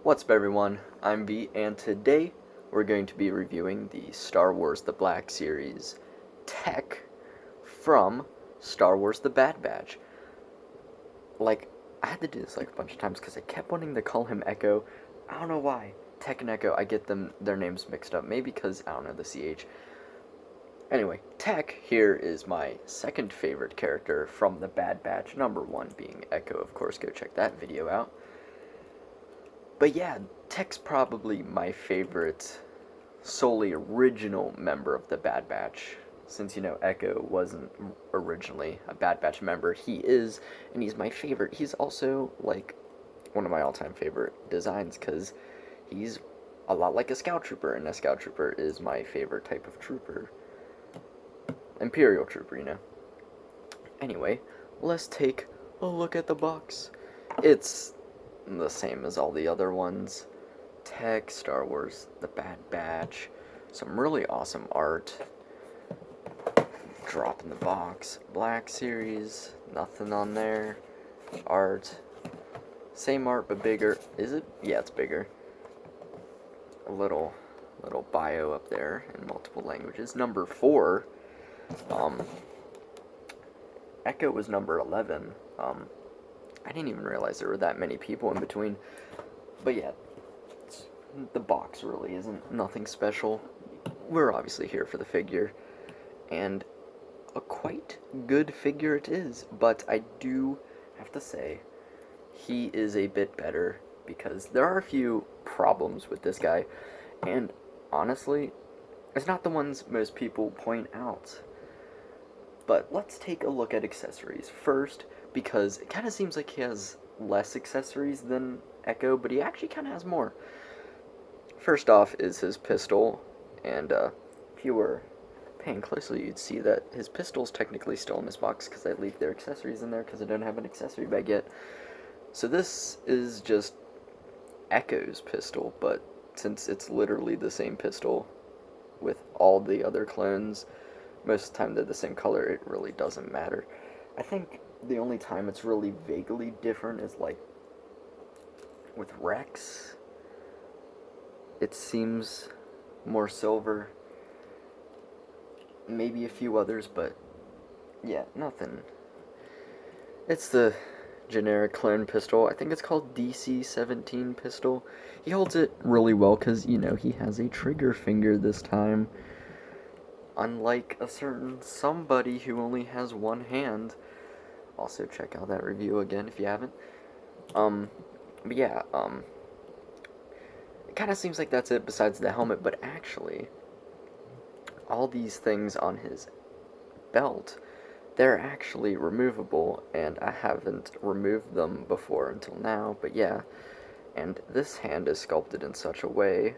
What's up everyone, I'm V, and today we're going to be reviewing the Star Wars The Black Series tech from Star Wars The Bad Batch. I had to do this a bunch of times because I kept wanting to call him Echo. I don't know why. Tech and Echo, I get their names mixed up. Maybe because, I don't know, the CH. Anyway, Tech here is my second favorite character from The Bad Batch, number one being Echo, of course, go check that video out. But yeah, Tech's probably my favorite solely original member of the Bad Batch. Since, Echo wasn't originally a Bad Batch member, he is, and he's my favorite. He's also, one of my all-time favorite designs, because he's a lot like a Scout Trooper, and a Scout Trooper is my favorite type of trooper. Imperial Trooper. Anyway, let's take a look at the box. It's the same as all the other ones. Tech, Star Wars, The Bad Batch, some really awesome art. Drop in the box. Black Series, nothing on there. Art, same art but bigger. Is it? Yeah, it's bigger. A little bio up there in multiple languages. Number 4. Echo was number 11. I didn't even realize there were that many people in between. But yeah, the box really isn't nothing special. We're obviously here for the figure, and a quite good figure it is, but I do have to say he is a bit better because there are a few problems with this guy, and honestly, it's not the ones most people point out. But let's take a look at accessories first, because it kind of seems like he has less accessories than Echo, but he actually kind of has more. First off is his pistol, and if you were paying closely, you'd see that his pistol's technically still in this box because I leave their accessories in there because I don't have an accessory bag yet. So this is just Echo's pistol, but since it's literally the same pistol with all the other clones, most of the time they're the same color, it really doesn't matter. I think the only time it's really vaguely different is with Rex. It seems more silver. Maybe a few others, but yeah, nothing. It's the generic clone pistol. I think it's called DC-17 pistol. He holds it really well because, he has a trigger finger this time. Unlike a certain somebody who only has one hand. Also, check out that review again if you haven't. But yeah, it kind of seems like that's it besides the helmet, but actually, all these things on his belt, they're actually removable, and I haven't removed them before until now, but yeah. And this hand is sculpted in such a way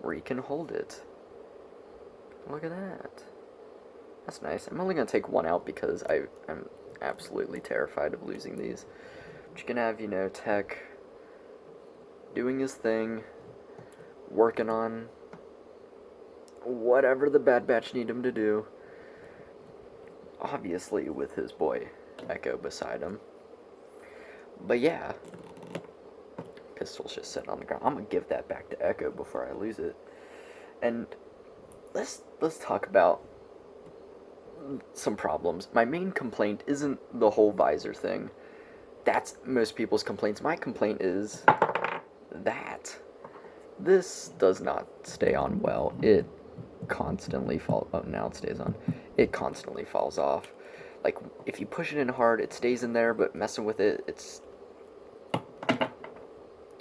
where you can hold it. Look at that. That's nice. I'm only going to take one out because I'm absolutely terrified of losing these. But you can have, Tech doing his thing, working on whatever the Bad Batch need him to do. Obviously with his boy Echo beside him. But yeah, pistol's just sitting on the ground. I'm gonna give that back to Echo before I lose it. And let's talk about some problems. My main complaint isn't the whole visor thing. That's most people's complaints. My complaint is that this does not stay on well. It constantly falls. Oh, now it stays on. It constantly falls off. If you push it in hard, it stays in there, but messing with it,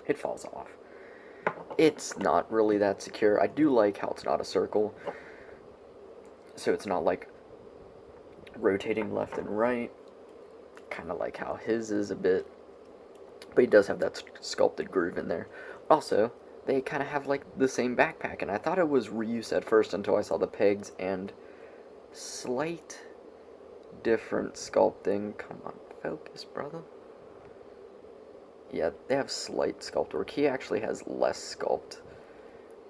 it falls off. It's not really that secure. I do like how it's not a circle, so it's not rotating left and right, kind of like how his is a bit, but he does have that sculpted groove in there. Also, they kind of have the same backpack, and I thought it was reuse at first until I saw the pegs and slight different sculpting. Come on, focus, brother. Yeah, they have slight sculpt work. He actually has less sculpt.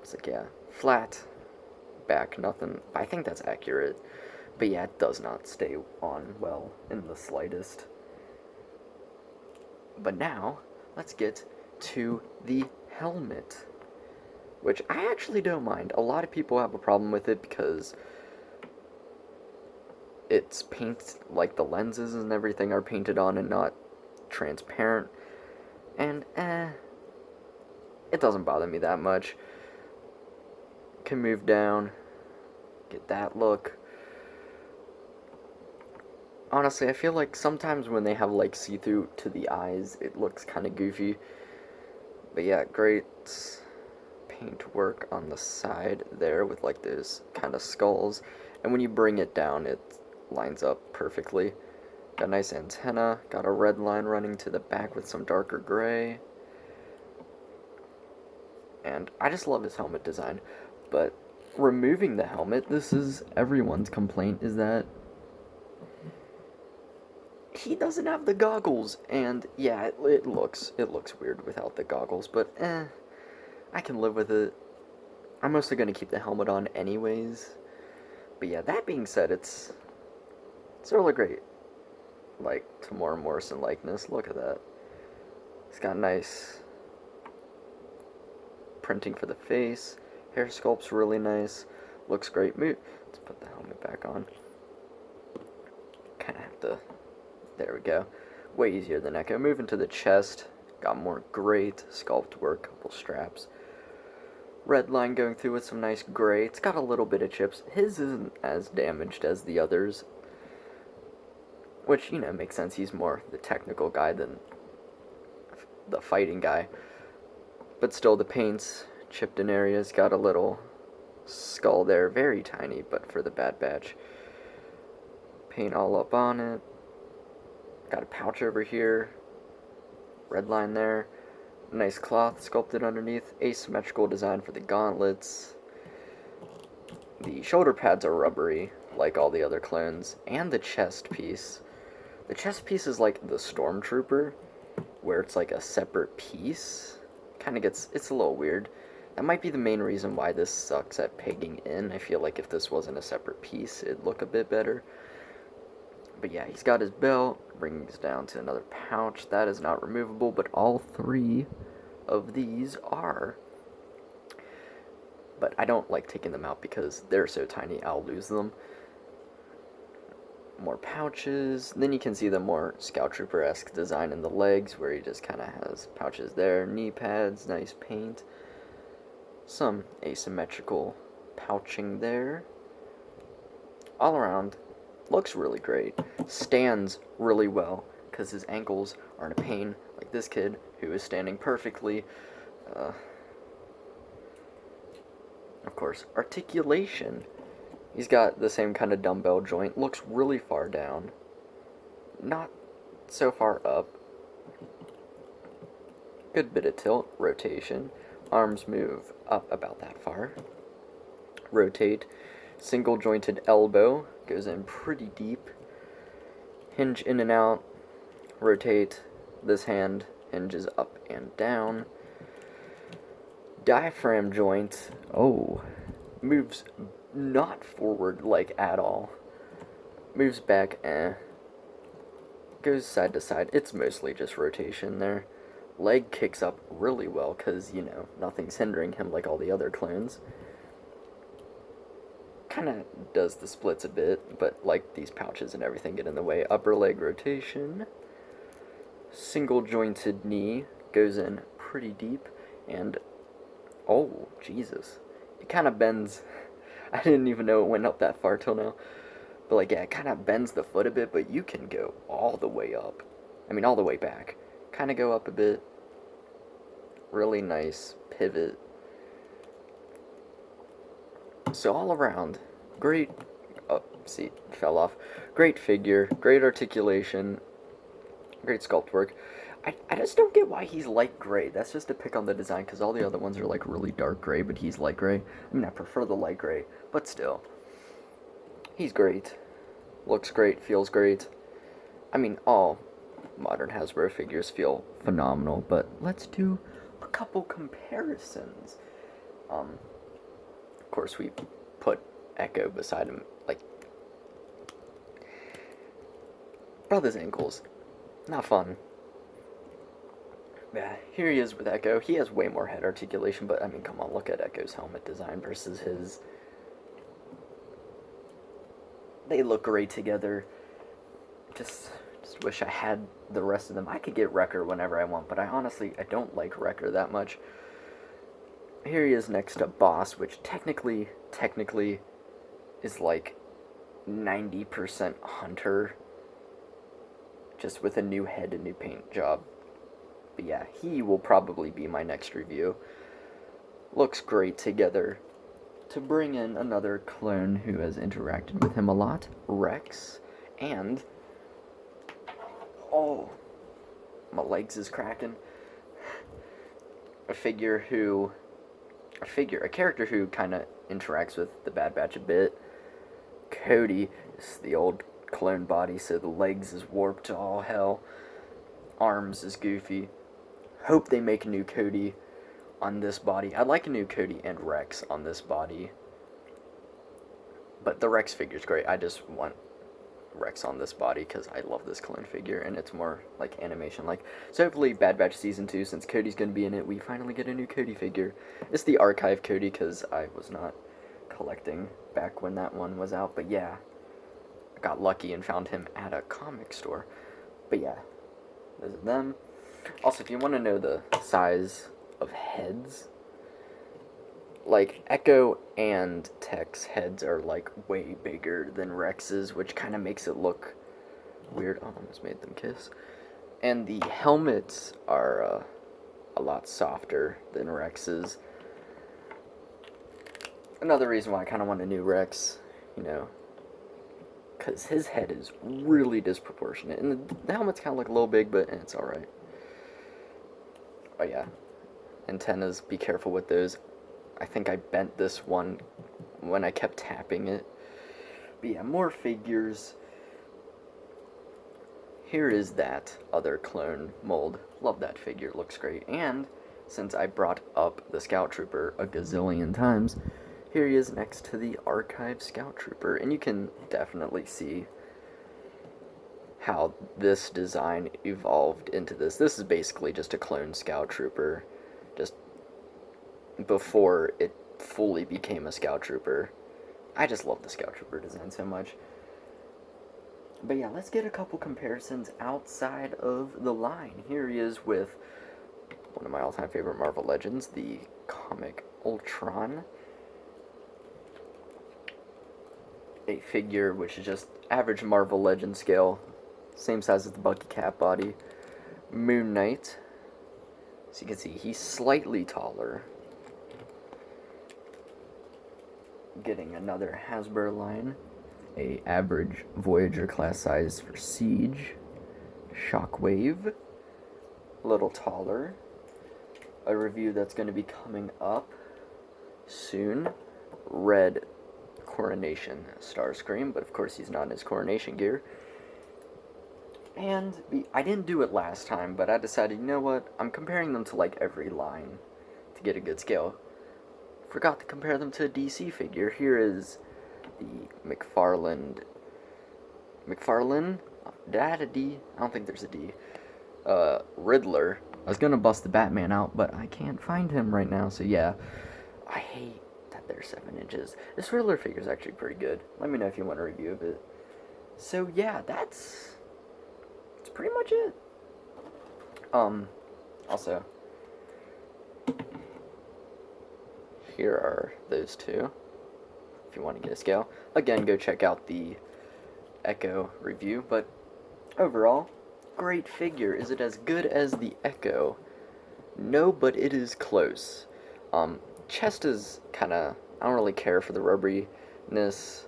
It's yeah, flat back, nothing. I think that's accurate. But yeah, it does not stay on well in the slightest. But now, let's get to the helmet, which I actually don't mind. A lot of people have a problem with it because it's paint, like the lenses and everything are painted on and not transparent, and it doesn't bother me that much. Can move down, get that look. Honestly, I feel like sometimes when they have like see-through to the eyes, it looks kind of goofy. But yeah, great paint work on the side there with like those kind of skulls. And when you bring it down, it lines up perfectly. Got a nice antenna, got a red line running to the back with some darker gray. And I just love his helmet design. But removing the helmet, this is everyone's complaint, is that he doesn't have the goggles. And yeah, it looks weird without the goggles, but I can live with it. I'm mostly going to keep the helmet on anyways. But yeah, that being said, it's really great. Like, Temuera Morrison likeness. Look at that. It's got nice printing for the face. Hair sculpt's really nice. Looks great. Let's put the helmet back on. Kind of have to... There we go. Way easier than Echo. Moving to the chest. Got more great sculpt work. Couple straps. Red line going through with some nice gray. It's got a little bit of chips. His isn't as damaged as the others, which, you know, makes sense. He's more the technical guy than the fighting guy. But still, the paint's chipped in areas. Got a little skull there. Very tiny, but for the Bad Batch. Paint all up on it. Got a pouch over here. Red line there. Nice cloth sculpted underneath. Asymmetrical design for the gauntlets. The shoulder pads are rubbery, like all the other clones. And the chest piece. The chest piece is like the Stormtrooper, where it's like a separate piece. Kind of gets... It's a little weird. That might be the main reason why this sucks at pegging in. I feel like if this wasn't a separate piece, it'd look a bit better. But yeah, he's got his belt, brings down to another pouch. That is not removable, but all three of these are. But I don't like taking them out because they're so tiny, I'll lose them. More pouches. Then you can see the more Scout Trooper-esque design in the legs, where he just kind of has pouches there. Knee pads, nice paint. Some asymmetrical pouching there. All around, looks really great. Stands really well, because his ankles aren't a pain, like this kid, who is standing perfectly. Of course, articulation. He's got the same kind of dumbbell joint. Looks really far down. Not so far up. Good bit of tilt. Rotation. Arms move up about that far. Rotate. Single jointed elbow. Goes in pretty deep. Hinge in and out. Rotate. This hand hinges up and down. Diaphragm joint. Oh. Moves not forward, like, at all. Moves back, Goes side to side. It's mostly just rotation there. Leg kicks up really well, because, you know, nothing's hindering him like all the other clones. Kind of does the splits a bit, but, like, these pouches and everything get in the way. Upper leg rotation. Single jointed knee. Goes in pretty deep. And, oh, Jesus. It kind of bends... I didn't even know it went up that far till now. But, like, yeah, it kind of bends the foot a bit, but you can go all the way up. I mean, all the way back. Kind of go up a bit. Really nice pivot. So, all around, great... Oh, see, fell off. Great figure, great articulation, great sculpt work. I just don't get why he's light gray. That's just a pick on the design, because all the other ones are, like, really dark gray, but he's light gray. I mean, I prefer the light gray, but still. He's great. Looks great, feels great. I mean, all modern Hasbro figures feel phenomenal, but let's do a couple comparisons. Of course, we put Echo beside him, like... Brother's ankles. Not fun. Yeah, here he is with Echo. He has way more head articulation, but I mean, come on, look at Echo's helmet design versus his. They look great together. Just wish I had the rest of them. I could get Wrecker whenever I want, but I don't like Wrecker that much. Here he is next to Boss, which technically is like 90% Hunter, just with a new head and new paint job. But yeah, he will probably be my next review. Looks great together. To bring in another clone who has interacted with him a lot, Rex, and oh, my legs is cracking. A character who kind of interacts with the Bad Batch a bit. Cody is the old clone body, so the legs is warped to all hell. Arms is goofy. Hope they make a new Cody on this body. I'd like a new Cody and Rex on this body. But the Rex figure's great. I just want Rex on this body because I love this clone figure and it's more like animation like. So hopefully Bad Batch Season 2, since Cody's going to be in it, we finally get a new Cody figure. It's the archive Cody because I was not collecting back when that one was out. But yeah, I got lucky and found him at a comic store. But yeah, those are them. Also, if you want to know the size of heads, like Echo and Tech's heads are like way bigger than Rex's, which kind of makes it look weird. Oh, I almost made them kiss. And the helmets are a lot softer than Rex's. Another reason why I kind of want a new Rex, you know, because his head is really disproportionate. And the helmets kind of look a little big, but it's alright. Oh yeah, antennas, be careful with those. I think I bent this one when I kept tapping it. But yeah, more figures. Here is that other clone mold. Love that figure, looks great. And since I brought up the Scout Trooper a gazillion times, here he is next to the Archive Scout Trooper. And you can definitely see how this design evolved into this. This is basically just a clone Scout Trooper, just before it fully became a Scout Trooper. I just love the Scout Trooper design so much. But yeah, let's get a couple comparisons outside of the line. Here he is with one of my all-time favorite Marvel Legends, the comic Ultron. A figure which is just average Marvel Legend scale, same size as the Bucky Cap body. Moon Knight. So you can see he's slightly taller. Getting another Hasbro line. A average Voyager class size for Siege. Shockwave. A little taller. A review that's going to be coming up soon. Red Coronation Starscream, but of course he's not in his coronation gear. And I didn't do it last time, but I decided, you know what, I'm comparing them to like every line to get a good scale. Forgot to compare them to a DC figure. Here is the McFarlane. Did I add a D? I don't think there's a D. Riddler. I was gonna bust the Batman out, but I can't find him right now, so yeah. I hate that they're 7 inches. This Riddler figure is actually pretty good. Let me know if you want a review of it. So yeah, that's pretty much it. Also, here are those two, if you want to get a scale. Again, go check out the Echo review, but overall, great figure. Is it as good as the Echo? No, but it is close. Chest is kinda, I don't really care for the rubberiness,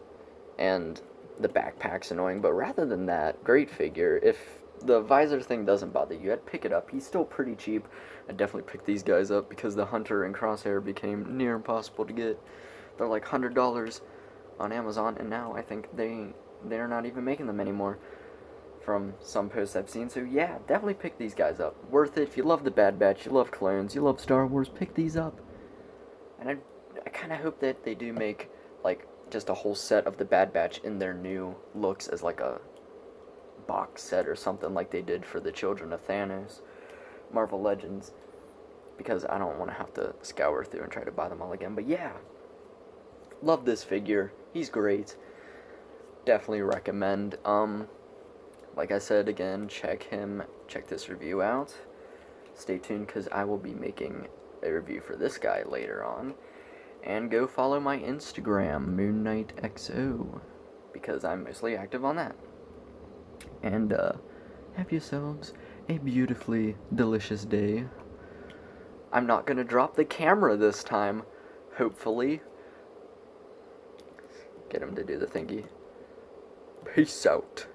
and the backpack's annoying, but rather than that, great figure. If the visor thing doesn't bother you, I'd pick it up. He's still pretty cheap. I'd definitely pick these guys up because the Hunter and Crosshair became near impossible to get. They're like $100 on Amazon, and now I think they're not even making them anymore from some posts I've seen. So yeah, definitely pick these guys up. Worth it. If you love the Bad Batch, you love clones, you love Star Wars, pick these up. And I kind of hope that they do make like just a whole set of the Bad Batch in their new looks as like a box set or something like they did for the Children of Thanos. Marvel Legends, because I don't want to have to scour through and try to buy them all again. But yeah, love this figure. He's great. Definitely recommend. Like I said again, check this review out. Stay tuned, because I will be making a review for this guy later on. And go follow my Instagram, Moon Knight XO, because I'm mostly active on that. And have yourselves a beautifully delicious day. I'm not gonna drop the camera this time, hopefully. Get him to do the thingy. Peace out.